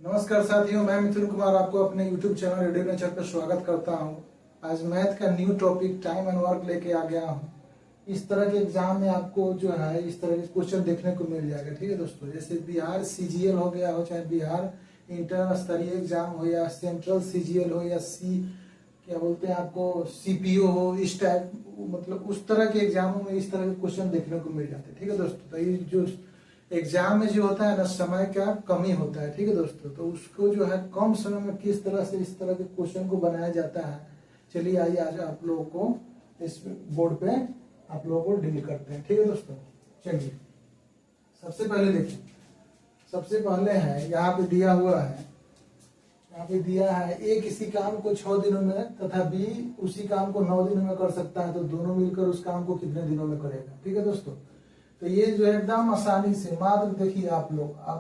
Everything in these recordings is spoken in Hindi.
नमस्कार साथियों, मैं मिथुन कुमार आपको अपने YouTube चैनल रेडियो नेचर पर स्वागत करता हूं। आज मैथ का new topic time and work लेके आ गया हूं। इस तरह के एग्जाम में आपको जो है इस तरह के क्वेश्चन देखने को मिल जाएगा। ठीक है दोस्तों, जैसे बिहार CGL हो गया हो, चाहे बिहार इंटर स्तरीय एग्जाम हो या सेंट्रल CGL हो या क्या बोलते हैं आपको CPO हो, इस टाइप मतलब उस तरह के एग्जामों में इस तरह के क्वेश्चन देखने को मिल जाते हैं। ठीक है दोस्तों, तो ये जो एग्जाम में जो होता है ना, समय का कमी होता है। ठीक है दोस्तों, तो उसको जो है कम समय में किस तरह से इस तरह के क्वेश्चन को बनाया जाता है, चलिए आइए आज आप लोगों को इस बोर्ड पे आप लोगों को डील करते हैं। ठीक है दोस्तों, चलिए सबसे पहले देखिए, सबसे पहले है यहाँ पे दिया हुआ है, यहाँ पे दिया है A किसी काम को 6 दिनों में तथा B उसी काम को 9 दिनों में कर सकता है, तो दोनों मिलकर उस काम को कितने दिनों में करेगा। ठीक है दोस्तों, तो ये जो है एकदम आसानी से मात्र देखिए आप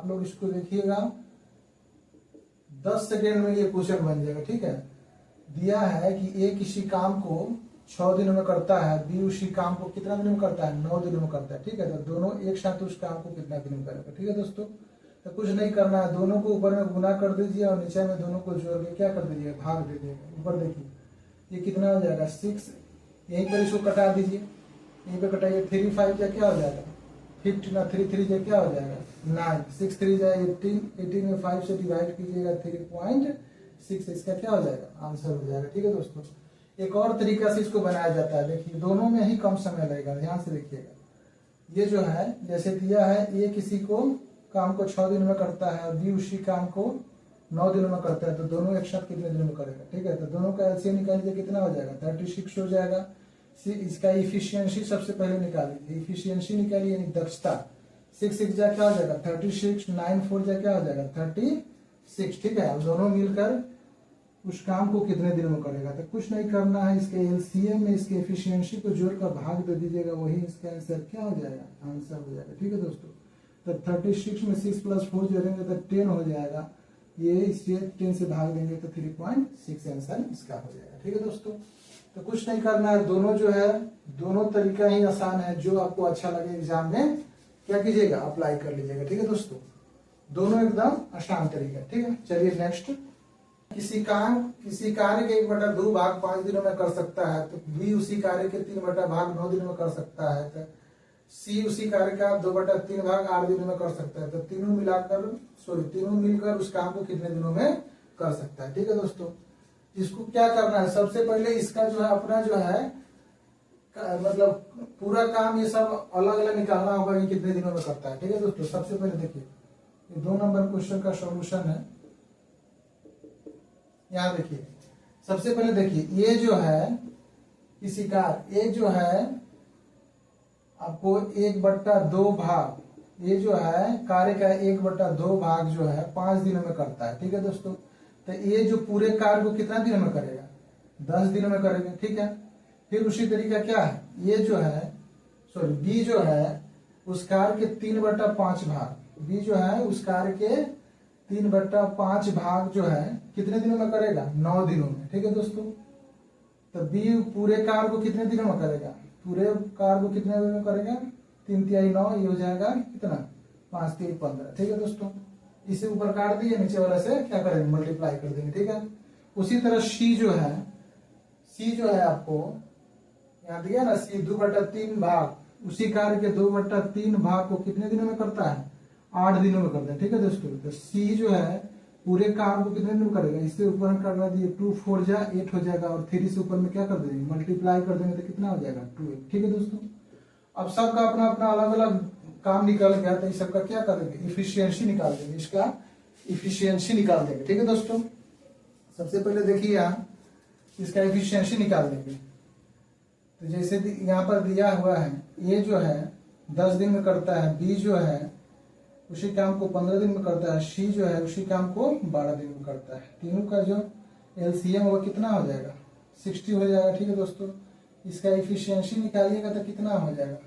लोग इसको देखिएगा 10 सेकेंड में ये क्वेश्चन बन जाएगा। ठीक है, दिया है कि A किसी काम को 6 दिनों में करता है, B उसी काम को कितना दिनों में करता है, 9 दिनों में करता है। ठीक है, तो दोनों एक साथ उस काम को कितना दिन में करेगा। ठीक है दोस्तों, तो कुछ नहीं करना है, दोनों को ऊपर में गुना कर दीजिए और नीचे में दोनों को जोड़ के क्या कर दीजिए, भाग दे दीजिएगा। ऊपर देखिए ये कितना हो जाएगा 6, यहीं पर इसको कटा दीजिए, यहीं पे कटाइए 3 5 या क्या हो जाएगा 50 ना 3 3 क्या हो जाएगा 9, 6 3 जाए 18, 18 में 5 से डिवाइड कीजिएगा 3.6, इसका क्या हो जाएगा आंसर हो जाएगा। ठीक है दोस्तों, एक और तरीका से इसको बनाया जाता है, देखिए दोनों में ही कम समय लगेगा। ध्यान से देखिएगा, ये जो है जैसे दिया है A किसी को काम को 6 दिन में करता है, B उसी काम को 9 दिनों में करता है, तो दोनों एक साथ कितने दिनों में करेगा। ठीक है, तो दोनों का LCM निकालिए, कितना हो जाएगा 36 हो जाएगा। इसका इफिशियंसी सबसे पहले निकालिए, इफिशियंसी निकालिए यानी दक्षता, 6 6 जा क्या हो जाएगा 36, 9 4 जा क्या हो जाएगा 36। ठीक है, अब दोनों मिलकर उस काम को कितने दिनों में करेगा, तो कुछ नहीं करना है, इसके LCM में इसके इफिशियंसी को जोड़कर भाग दे दीजिएगा, वही इसका आंसर क्या हो जाएगा, आंसर हो जाएगा। ठीक है दोस्तों, तो 36 में 6 + 4 जोड़ेंगे तो 10 हो जाएगा, ये इसे 10 से भाग देंगे तो 3.6 आंसर इसका हो जाएगा। ठीक है दोस्तों, तो कुछ नहीं करना है, दोनों जो है दोनों तरीका ही आसान है, जो आपको अच्छा लगे एग्जाम में क्या कीजिएगा अप्लाई कर लीजिएगा। ठीक है दोस्तों, दोनों एकदम आसान तरीका। ठीक है, चलिए नेक्स्ट, किसी कार्य के 1/2 भाग 5 दिनों में कर सकता है, तो B उसी कार्य के 3 भाग 9 दिनों में कर सकता है, तो C उसी कार्य का 2/3 भाग 8 दिनों में कर सकता है, तो तीनों मिलकर उस काम को कितने दिनों में कर सकता है। ठीक है दोस्तों, इसको क्या करना है, सबसे पहले इसका जो है अपना जो है मतलब पूरा काम ये सब अलग अलग निकालना होगा कि कितने दिनों में करता है। ठीक है दोस्तों, सबसे पहले देखिए ये 2 नंबर क्वेश्चन का सॉल्यूशन है। यहाँ देखिए सबसे पहले देखिए ये जो है किसी कार्य, ये जो है आपको 1/2 भाग, ये जो है कार्य का 1/2 भाग जो है 5 दिनों में करता है। ठीक है दोस्तों, तो ये जो पूरे कार्य को कितना दिनों में करेगा, 10 दिनों में करेगा। ठीक है, फिर उसी तरीका क्या है, ये जो है B जो है उस कार्य के 3/5 भाग, B जो है उस कार्य के 3/5 भाग जो है कितने दिनों में करेगा, 9 दिनों में। ठीक है दोस्तों, तो B पूरे कार्य को कितने दिनों में करेगा, पूरे कार्य को कितने दिनों में करेगा 3 तिहाई 9, ये हो जाएगा कितना 5 3 15। ठीक है दोस्तों, इसे ऊपर काट दिए, नीचे वाला से क्या करेंगे मल्टीप्लाई कर देंगे। ठीक है, उसी तरह C जो है आपको यहाँ दिया ना, C 2/3 भाग, उसी कार्य के 2/3 भाग को कितने दिनों में करता है, 8 दिनों में करता है। ठीक है दोस्तों, तो C जो है पूरे कार्य को कितने दिनों में करेगा, इससे ऊपर करना दिए 2 4 जा 8 हो जाएगा, और 3 से ऊपर में क्या कर देंगे मल्टीप्लाई कर देंगे तो कितना हो जाएगा 12। ठीक है दोस्तों, अब सबका अपना अपना अलग अलग काम निकल गया, तो इस सबका क्या करेंगे इफिशियंसी निकाल देंगे, इसका इफिशियंसी निकाल देंगे। ठीक है दोस्तों, सबसे पहले देखिए यहाँ इसका इफिशियंसी निकाल देंगे, तो जैसे यहाँ पर दिया हुआ है ये जो है 10 दिन में करता है, B जो है उसी काम को 15 दिन में करता है, C जो है उसी काम को 12 दिन में करता है, तीनों का जो LCM वो कितना हो जाएगा 60 हो जाएगा। ठीक है दोस्तों, इसका इफिशियंसी निकालिएगा तो कितना हो जाएगा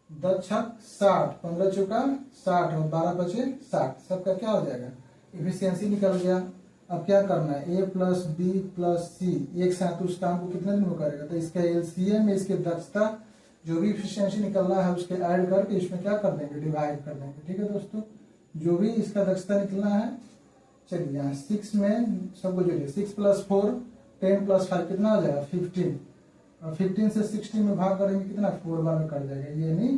10 छक 60, 15 चौका 60 और 12 बचे 60, सबका क्या हो जाएगा इफिशियंसी निकल गया। अब क्या करना है, A + B + C एक साथ उस काम को कितने दिन में करेगा, तो इसका LCM में इसके दक्षता जो भी इफिशियंसी निकलना है उसके ऐड करके इसमें क्या कर देंगे डिवाइड कर देंगे। ठीक है दोस्तों, जो भी इसका दक्षता निकलना है। चलिए यहाँ 6 में सबको जोड़िए, 6 + 4 10 + 5 कितना हो जाएगा 15, और 15 से 16 में भाग करेंगे कितना 4 बार में कट जाएगा। ये नहीं,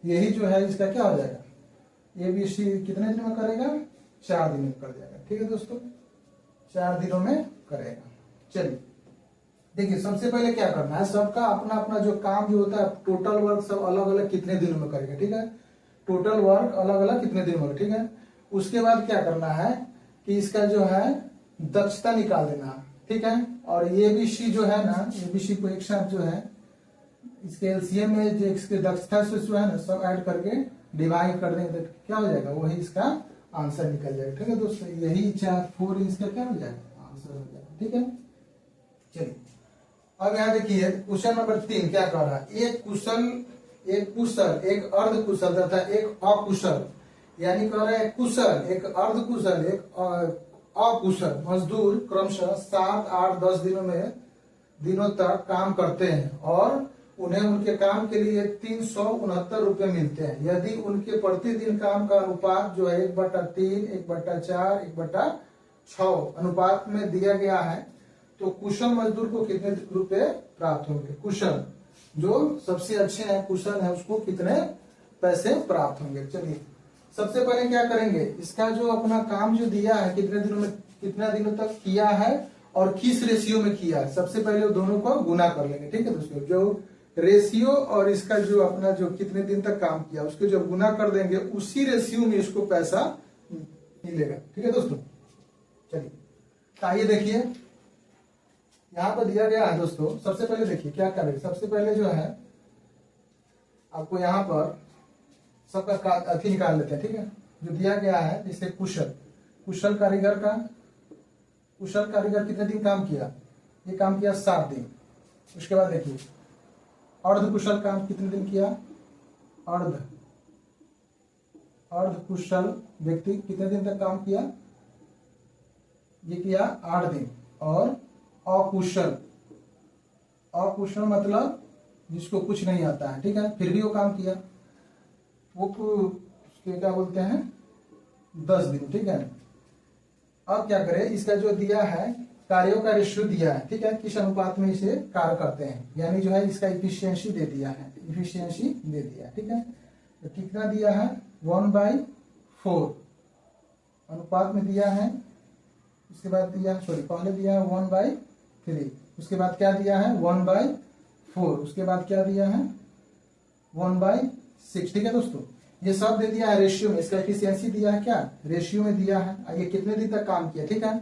यही जो है इसका क्या हो जाएगा ABC कितने दिन में करेगा 4 दिन में कर जाएगा। ठीक है दोस्तों, 4 दिनों में करेगा। चलिए देखिए सबसे पहले क्या करना है, सबका अपना अपना जो काम जो होता है टोटल वर्क सब अलग अलग कितने दिनों में करेगा। ठीक है, टोटल वर्क अलग अलग कितने दिनों में। ठीक है, उसके बाद क्या करना है कि इसका जो है दक्षता निकाल देना। ठीक है, और ABC जो है ना, ABC को एक साथ जो है इसके LCM में जो इसके दक्षता से जो है ना सब ऐड करके डिवाइड कर देंगे तो क्या हो जाएगा, वही इसका आंसर निकल जाएगा। ठीक है दोस्तों, यही 4 इसका क्या हो जाएगा आंसर हो जाएगा। ठीक है, चलिए अब यहाँ देखिए क्वेश्चन नंबर 3 क्या कह रहा है, एक कुशल, एक अर्ध कुशल तथा एक अकुशल, यानी कह रहा है कुशल, एक अर्ध कुशल, एक अकुशल मजदूर क्रमशः 7, 8, 10 दिनों तक काम करते हैं और उन्हें उनके काम के लिए 369 रुपए मिलते हैं। यदि उनके प्रतिदिन काम का अनुपात जो है 1/3, 1/4, 1/6 अनुपात में दिया गया है तो कुशल मजदूर को कितने रुपए प्राप्त होंगे। कुशल जो सबसे अच्छे हैं, कुशल है, उसको कितने पैसे प्राप्त होंगे। चलिए सबसे पहले क्या करेंगे, इसका जो अपना काम जो दिया है कितने दिनों में, कितना दिनों तक किया है और किस रेशियो में किया है, सबसे पहले दोनों को गुना कर लेंगे। ठीक है दोस्तों, जो रेशियो और इसका जो अपना जो कितने दिन तक काम किया उसको जब गुना कर देंगे उसी रेशियो में इसको पैसा मिलेगा। ठीक है दोस्तों, चलिए आइए देखिए यहाँ पर दिया गया है दोस्तों। सबसे पहले देखिए क्या करें, सबसे पहले जो है आपको यहाँ पर सबका अथी निकाल लेते हैं। ठीक है, जो दिया गया है जैसे कुशल कारीगर कितने दिन काम किया, ये काम किया 7 दिन। उसके बाद देखिए अर्ध कुशल काम कितने दिन किया, अर्ध कुशल व्यक्ति कितने दिन तक काम किया, ये किया 8 दिन। और अकुशल मतलब जिसको कुछ नहीं आता है, ठीक है, फिर भी वो काम किया, वो क्या बोलते हैं 10 दिन। ठीक है, अब क्या करें, इसका जो दिया है कार्यों का रेशियो दिया है, ठीक है, किस अनुपात में इसे कार्य करते हैं, यानी जो है इसका इफिशियंसी दे दिया है, ठीक है, तो कितना दिया है 1/4 अनुपात में दिया है। उसके बाद दिया पहले दिया है 1/3, उसके बाद क्या दिया है 1/4, उसके बाद क्या दिया है 1/6। ठीक है दोस्तों, ये सब दे दिया है रेशियो में, इसका एफिशिएंसी दिया है क्या रेशियो में दिया है, ये कितने दिन तक काम किया। ठीक है,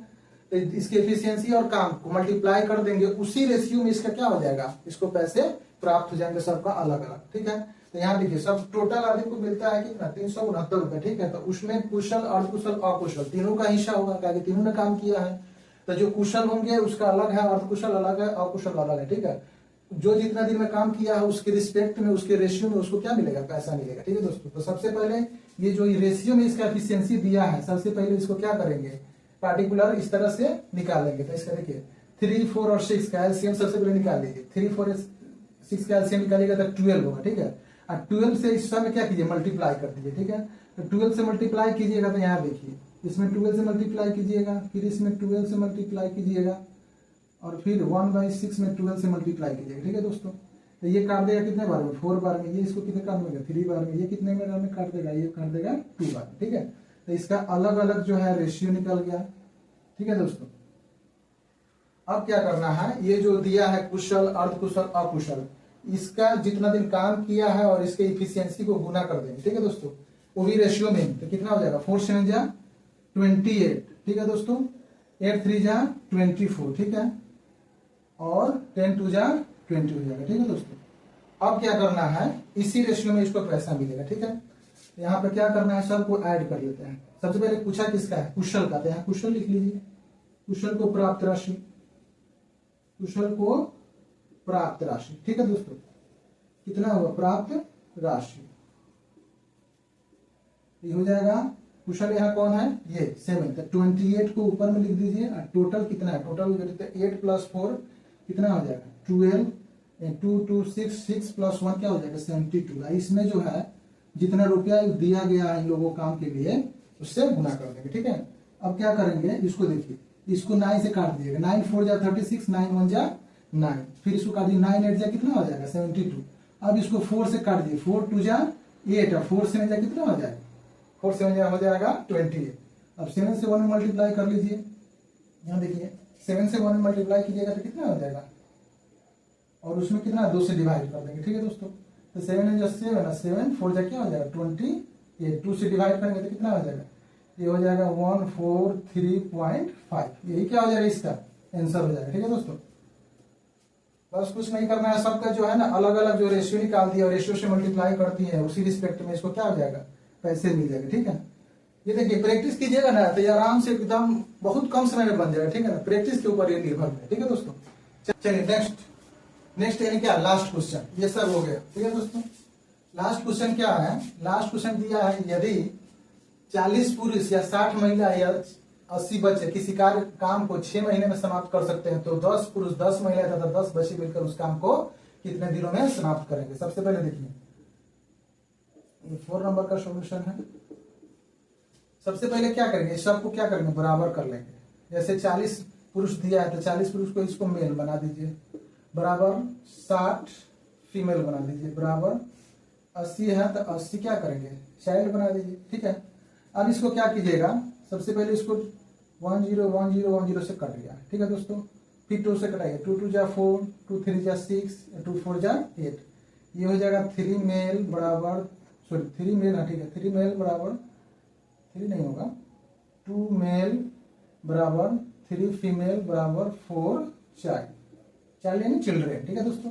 तो इसकी एफिशिएंसी और काम को मल्टीप्लाई कर देंगे, उसी रेशियो में इसका क्या हो जाएगा, इसको पैसे प्राप्त हो जाएंगे सबका अलग अलग। ठीक है, तो यहाँ देखिए सब टोटल आदमी को मिलता है कितना 369 रुपए। ठीक है, तो उसमें कुशल, अर्धकुशल, अकुशल तीनों का हिस्सा होगा, क्या तीनों ने काम किया है। तो जो कुशल होंगे उसका अलग है, अर्धकुशल अलग है, अकुशल अलग है। ठीक है, जो जितना दिन में काम किया है उसके रिस्पेक्ट में, उसके रेशियो में उसको क्या मिलेगा, पैसा मिलेगा। ठीक है दोस्तों, तो सबसे पहले ये जो रेशियो में इसका एफिशिएंसी दिया है, सबसे पहले इसको क्या करेंगे पार्टिकुलर इस तरह से निकालेंगे। तो इसका देखिए 3, 4 और 6 का एलसीएम सबसे पहले निकाल लीजिए। 3, 4, 6 का एलसीएम निकालिएगा तो 12 होगा। ठीक है, और 12 से इस समय क्या कीजिए मल्टीप्लाई कर दीजिए। ठीक है, तो 12 से मल्टीप्लाई कीजिएगा तो यहाँ देखिए इसमें 12 से मल्टीप्लाई कीजिएगा, फिर इसमें 12 से मल्टीप्लाई कीजिएगा, और फिर 1/6 में 12 से मल्टीप्लाई कीजिएगा। ठीक है दोस्तों, तो ये काट देगा कितने बार में 4 बार में, ये इसको कितने काट देगा 3 बार में, ये कितने बार में काट देगा, ये काट देगा 2 बार। ठीक है, तो इसका अलग अलग जो है रेशियो निकल गया। ठीक है दोस्तों, अब क्या करना है, ये जो दिया है कुशल, अर्धकुशल, अकुशल, इसका जितना दिन काम किया है और इसके इफिशियंसी को गुना कर देंगे। ठीक है दोस्तों, वो भी रेशियो में, तो कितना हो जाएगा 4 7 जा 28। ठीक है दोस्तों, 8 3 जा 24। ठीक है, और 10 2 जा 20 हो जाएगा। ठीक है दोस्तों, अब क्या करना है, इसी रेशियो में इसको पैसा मिलेगा। ठीक है, यहाँ पे क्या करना है, सबको ऐड कर लेते हैं। सबसे पहले पूछा किसका है, कुशल का, तो यहाँ कुशल लिख लीजिए, कुशल को प्राप्त राशि, कुशल को प्राप्त राशि। ठीक है दोस्तों, कितना हुआ प्राप्त राशि, ये हो जाएगा। कुशल यहाँ कौन है, ये 7, तो 28 को ऊपर में लिख दीजिए, और टोटल कितना है, टोटल 8 + 4 कितना हो जाएगा 12, 2 2 6 6 + 1 क्या हो जाएगा 72। इसमें जो है जितना रुपया दिया गया है इन लोगों काम के लिए उससे गुना कर देंगे, ठीक है। अब क्या करेंगे, इसको देखिए, इसको 9 से काट दिएगा, 9 4 जा 36, 9 1 जा 9, फिर इसको काट दिए, 9 8 जा कितना हो जाएगा 72। अब इसको 4 से काट दिए, 4 2 जा 8, और 4 7 जा कितना हो जाएगा, 4 7 जा हो जाएगा 28। अब 7 से 1 में मल्टीप्लाई कर लीजिए, यहाँ देखिए 7 से 1 में मल्टीप्लाई कीजिएगा तो कितना हो जाएगा, और उसमें कितना 2 से डिवाइड कर देंगे, ठीक है दोस्तों। तो 7 है जो 7 7 4 जा क्या हो जाएगा 20, 2 से डिवाइड करेंगे तो कितना हो जाएगा, ये हो जाएगा 143.5, यही क्या हो जाएगा इसका आंसर हो जाएगा, ठीक है दोस्तों। बस कुछ नहीं करना है, सबका जो है ना अलग अलग जो रेशियो निकाल दिया और रेशियो से मल्टीप्लाई करती है, उसी रिस्पेक्ट में इसको क्या हो जाएगा, पैसे मिल जाएगा, ठीक है। ये देखिए प्रैक्टिस कीजिएगा ना तो ये आराम से एकदम बहुत कम समय में बन जाएगा, ठीक है ना, प्रैक्टिस के ऊपर ये निर्भर है, ठीक है दोस्तों। चलिए नेक्स्ट यानी क्या, लास्ट क्वेश्चन, ये सब हो गया, ठीक है दोस्तों। लास्ट क्वेश्चन क्या है, लास्ट क्वेश्चन दिया है, यदि 40 पुरुष या 60 महिला या 80 बच्चे किसी कार्य काम को 6 महीने में समाप्त कर सकते हैं, तो 10 पुरुष 10 महिला तथा 10 बच्चे मिलकर उस काम को कितने दिनों में समाप्त करेंगे। सबसे पहले देखिए, ये 4 नंबर का सॉल्यूशन है। सबसे पहले क्या करेंगे, सबको क्या करेंगे, बराबर कर लेंगे। जैसे 40 पुरुष दिया है तो 40 पुरुष को इसको मेल बना दीजिए, बराबर 60 फीमेल बना दीजिए, बराबर 80 है तो 80 क्या करेंगे, चाइल्ड बना दीजिए, ठीक है। अब इसको क्या कीजिएगा, सबसे पहले इसको 10 10 10 से कट गया, ठीक है दोस्तों। फिर 2 से कटाइए, 2 2 जा 4, 2 3 जा 6, 2 4 जा 8, ये हो जाएगा 3 मेल बराबर, सॉरी 3 मेल, हाँ ठीक है, 3 मेल बराबर 3 नहीं होगा, 2 मेल बराबर 3 फीमेल बराबर 4 चाइल्ड यानी चिल्ड्रेन, ठीक है दोस्तों।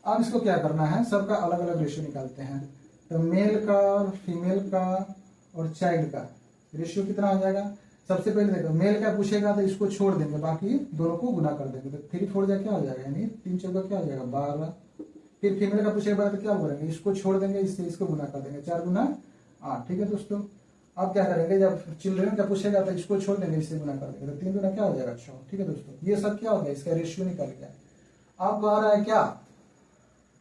अब इसको क्या करना है, सबका अलग अलग रेशियो निकालते हैं। तो मेल का, फीमेल का और चाइल्ड का रेशियो कितना हो जाएगा। सबसे पहले देखो, मेल का पूछेगा तो इसको छोड़ देंगे, बाकी दोनों को गुना कर देंगे, तो 3 4 जा क्या हो जाएगा, यानी 3 4 क्या हो जाएगा 12। फिर फीमेल का पूछेगा तो क्या करेंगे, इसको छोड़ देंगे, इससे इसको गुना कर देंगे, 4 गुना 8, ठीक है दोस्तों। अब क्या करेंगे, जब चिल्ड्रन का पूछेगा तो इसको छोड़ देंगे, इससे गुना कर देंगे, तो 3 गुना क्या हो जाएगा 6, ठीक है दोस्तों। ये सब क्या हो गया, इसका रेशियो निकल गया। अब कह रहा है क्या,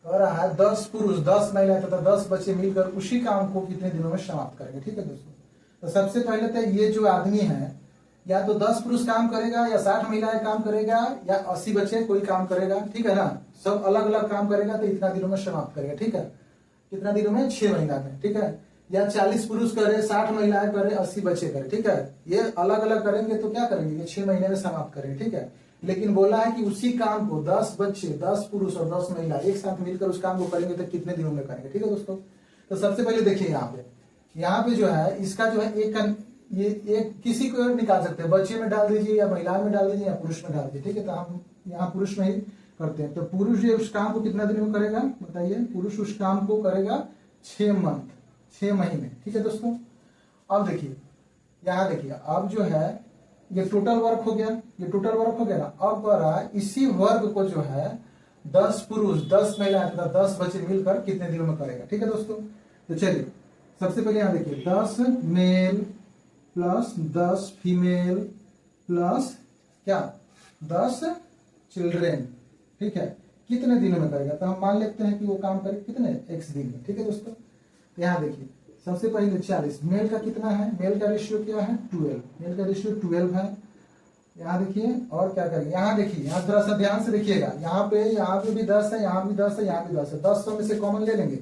कह रहा है 10 पुरुष 10 महिला तथा 10 बच्चे मिलकर उसी काम को कितने दिनों में समाप्त करेंगे, ठीक है दोस्तों। तो सबसे पहले तो ये जो आदमी है, या तो 10 पुरुष काम करेगा, या 60 महिलाएं काम करेगा, या 80 बच्चे कोई काम करेगा, ठीक है ना, सब अलग अलग काम करेगा तो इतना दिनों में समाप्त करेगा, ठीक है। कितना दिनों में, 6 महीना में, ठीक है। या 40 पुरुष करे, 60 महिलाएं करे, 80 बच्चे करे, ठीक है। ये अलग अलग करेंगे तो क्या करेंगे, ये 6 महीने में समाप्त करेंगे, ठीक है। लेकिन बोला है कि उसी काम को 10 बच्चे 10 पुरुष और 10 महिला एक साथ मिलकर उस काम को करेंगे तो कितने दिनों में करेंगे, ठीक है दोस्तों। तो सबसे पहले देखिए यहाँ पे जो है इसका जो है ये एक किसी को निकाल सकते हैं, बच्चे में डाल दीजिए या महिला में डाल दीजिए या पुरुष में डाल दीजिए, ठीक है। तो हम यहाँ पुरुष में ही करते हैं। तो पुरुष जो उस काम को कितना दिन में करेगा बताइए, पुरुष उस काम को करेगा 6 मंथ, 6 महीने, ठीक है दोस्तों। अब देखिए यहाँ देखिए, अब जो है ये टोटल वर्क हो गया, ये टोटल वर्क हो गया ना। अब कह रहा है इसी वर्क को जो है 10 पुरुष 10 महिला तथा 10 बच्चे मिलकर कितने दिनों में करेगा, ठीक है दोस्तों। तो चलिए सबसे पहले यहाँ देखिए, 10 मेल प्लस 10 फीमेल प्लस क्या 10 चिल्ड्रेन, ठीक है, कितने दिनों में करेगा। तो हम मान लेते हैं कि वो काम करे कितने, x दिन में, ठीक है दोस्तों। यहाँ देखिए सबसे पहले 40, मेल का कितना है, मेल का रेशियो क्या है 12, मेल का रेशियो 12 है। यहाँ देखिए और क्या करेंगे, यहाँ देखिए, यहाँ थोड़ा सा ध्यान से देखिएगा, यहाँ पे भी 10 है, यहाँ भी 10 है, यहाँ भी 10 है, 10 में से कॉमन ले लेंगे,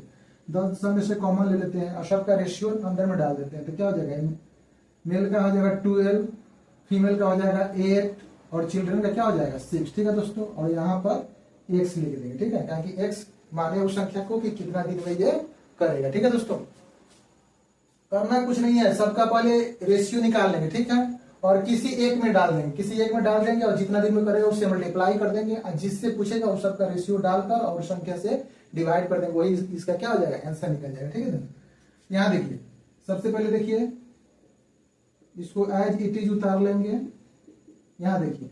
10 में से कॉमन ले लेते हैं और सबका रेशियो अंदर में डाल देते हैं। तो क्या हो जाएगा, मेल का हो जाएगा 12, फीमेल का हो जाएगा 8 और चिल्ड्रन का क्या हो जाएगा 6, ठीक है दोस्तों। और यहाँ पर x लिख देंगे, ठीक है, ताकि x माने उस संख्या को कि कितना दिन में ये करेगा, ठीक है दोस्तों। करना कुछ नहीं है, सबका पहले रेशियो निकाल लेंगे, ठीक है, और किसी एक में डाल देंगे, किसी एक में डाल देंगे और जितना दिन में करेगा उससे मल्टीप्लाई कर देंगे और जिससे पूछेगा उस सबका रेशियो डालकर और संख्या से डिवाइड कर देंगे, वही इसका क्या हो जाएगा, आंसर निकल जाएगा, ठीक है। यहाँ देखिए सबसे पहले देखिए इसको एज इट इज उतार लेंगे। यहाँ देखिए,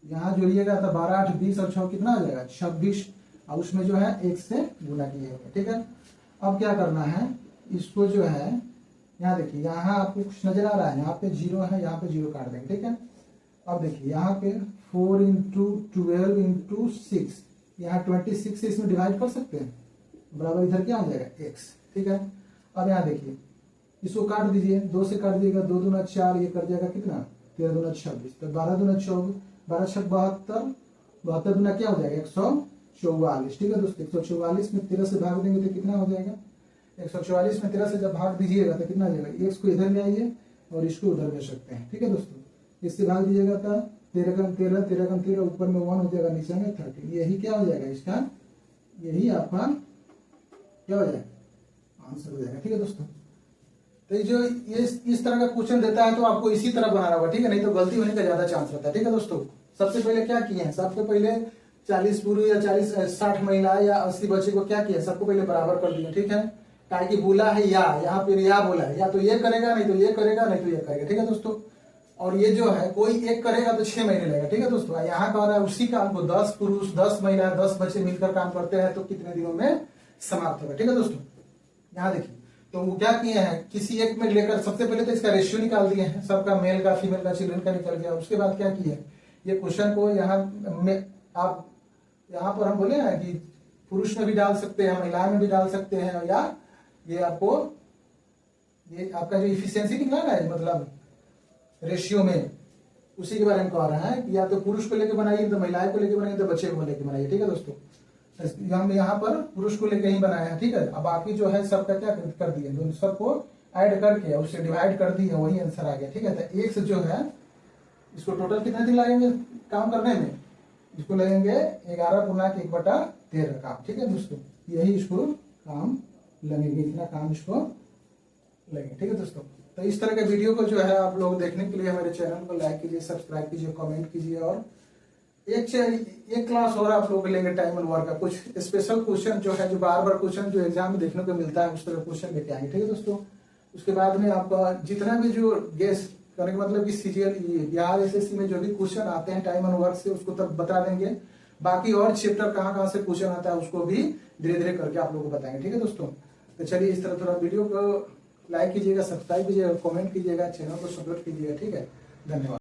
यहाँ जोड़िएगा तो 12 8 20 और 6 कितना हो जाएगा 26, और उसमें जो है 1 से गुना किए, ठीक है। अब क्या करना है, इसको जो है यहाँ देखिए, यहाँ आपको कुछ नजर आ रहा है, यहाँ पे 0 है, यहाँ पे 0 काट देंगे, ठीक है। अब देखिए यहाँ पे 4 × 12 × 6, यहाँ 26 से इसमें डिवाइड कर सकते हैं, बराबर इधर क्या हो जाएगा x, ठीक है। अब यहाँ देखिए इसको काट दीजिए, 2 से काट दीजिएगा, 2 दूना 4, ये कर जाएगा कितना 13 दूना 26, तो 12 दूना 24, 12 छक 72, 72 दूना क्या हो जाएगा 144। ठीक है दोस्तों, 144 में 13 से भाग देंगे तो कितना हो जाएगा, 144 में 13 से जब भाग दीजिएगा तो कितना आ जाएगा, x को इधर ले आइए और इसको उधर ले सकते हैं। ठीक है दोस्तों, इससे भाग दीजिएगा तो 13 कम 13, 13 कम 13, ऊपर में 1 हो जाएगा, नीचे में 13, यही क्या हो जाएगा इसका, यही आपका क्या हो जाएगा आंसर हो जाएगा। ठीक है दोस्तों, तो ये जो ये इस तरह का क्वेश्चन देता है तो आपको इसी तरह बनाना होगा। ठीक है, नहीं तो गलती होने का ज्यादा चांस रहता है। ठीक है दोस्तों, सबसे पहले क्या किए हैं, सबसे पहले 40 पुरुष या 60 महिला या 80 बच्चे को क्या किया, सबको पहले बराबर कर दिया। ठीक है, ताकि बोला है या, यहाँ पे या बोला है, या तो ये करेगा, नहीं तो ये करेगा, नहीं तो ये करेगा। ठीक है दोस्तों, और ये जो है कोई एक करेगा तो 6 महीने लगेगा। ठीक है दोस्तों, यहाँ कह रहा है उसी काम को 10 पुरुष 10 महिला 10 बच्चे मिलकर काम करते हैं तो कितने दिनों में समाप्त होगा। ठीक है दोस्तों, यहाँ देखिए, तो वो क्या किए हैं, किसी एक में लेकर सबसे पहले तो इसका रेशियो निकाल दिए हैं, सबका मेल का फीमेल का चिल्ड्रन का निकल गया। उसके बाद क्या किए, ये क्वेश्चन को यहाँ आप यहाँ पर हम बोले ना कि पुरुष में भी डाल सकते हैं, महिलाएं में भी डाल सकते हैं, या ये आपको ये आपका जो इफिशियंसी निकला ना, मतलब रेशियो में, उसी के बारे में कह रहा है कि या तो पुरुष को लेकर बनाइए, तो महिलाएं को लेकर बनाइए, तो बच्चे को लेकर बनाइए। ठीक है दोस्तों, हम यहाँ पर पुरुष को लेकर ही बनाया है। ठीक है, अब बाकी जो है सबका क्या कर दिए, सबको ऐड करके उससे डिवाइड कर दिए, वही आंसर आ गया। ठीक है, तो एक से जो है इसको टोटल कितने दिन लगेंगे काम करने में, इसको लगेंगे 11/1/13 काम। ठीक है दोस्तों, यही इसको काम लगेंगे, इतना काम इसको लगेंगे। ठीक है दोस्तों, तो इस तरह के वीडियो को जो है आप लोग देखने के लिए हमारे चैनल को लाइक कीजिए, सब्सक्राइब कीजिए, कमेंट कीजिए, और एक क्लास और आप लोग लेंगे टाइम एंड वर्क का, कुछ स्पेशल क्वेश्चन जो है, जो बार बार क्वेश्चन जो एग्जाम में देखने को मिलता है, उस तरह क्वेश्चन लेके आएंगे। ठीक है दोस्तों, उसके बाद में आपका जितना भी जो गेस करने का मतलब कि सीजीएल बिहार एसएससी में जो भी क्वेश्चन आते हैं टाइम एंड वर्क से, उसको तब बता देंगे। बाकी और चैप्टर कहाँ से क्वेश्चन आता है उसको भी धीरे धीरे करके आप लोगों को बताएंगे। ठीक है दोस्तों, तो चलिए इस तरह थोड़ा वीडियो को लाइक कीजिएगा, सब्सक्राइब कीजिएगा, कमेंट कीजिएगा, चैनल को सपोर्ट कीजिएगा। ठीक है, धन्यवाद।